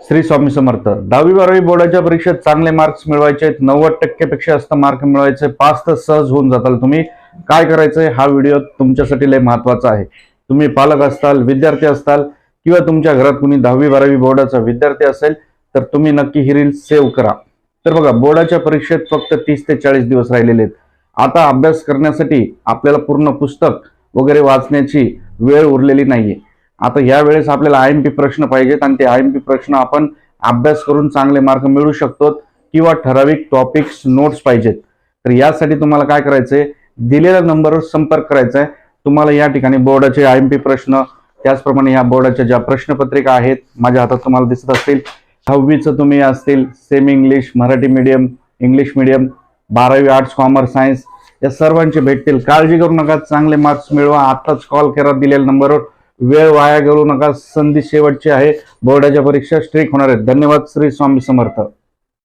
श्री स्वामी समर्थ। 10वी-12वी बोर्डाच्या परीक्षेत चांगले मार्क्स मिळवायचे आहेत, 90% पेक्षा जास्त मार्क मिळवायचे, पास तर सहज होऊन जाताल तुम्ही। काय करायचंय, हा व्हिडिओ तुमच्यासाठी लय महत्त्वाचा आहे। तुम्ही पालक असताल, विद्यार्थी असताल किंवा तुमच्या घरात कुणी 10वी-12वी बोर्डाचा विद्यार्थी असेल तर तुम्ही नक्की ही रील सेव्ह करा। तर बघा, बोर्डाच्या परीक्षेत फक्त 30 ते 40 दिवस राहिलेले आहेत। आता अभ्यास करण्यासाठी आपल्याला पूर्ण पुस्तक वगैरे वाचण्याची वेळ उरलेली नाहीये। आता या वेळेस आपल्याला आयएमपी प्रश्न पाहिजेत आणि ते आयएमपी प्रश्न आपण अभ्यास करून चांगले मार्क मिळवू शकतो किंवा ठराविक टॉपिक्स नोट्स पाहिजेत। तर यासाठी तुम्हाला काय करायचंय, दिलेल्या नंबरवर संपर्क करायचा आहे। तुम्हाला या ठिकाणी बोर्डाचे आयएमपी प्रश्न, त्याचप्रमाणे या बोर्डाच्या ज्या प्रश्नपत्रिका आहेत माझ्या हातात तुम्हाला दिसत असतील, 10वीचं तुम्ही असतील, semi English, Marathi medium, English medium, 12वी आर्ट्स, कॉमर्स, सायन्स, या सर्वांचे भेटतील। काळजी करू नका, चांगले मार्क्स मिळवा। आताच कॉल करा दिलेल्या नंबरवर, वेळ वाया घालवू नका। संधी शेवटची आहे, बोर्डाच्या परीक्षा स्ट्रिक्ट होणार आहेत। धन्यवाद। श्री स्वामी समर्थ।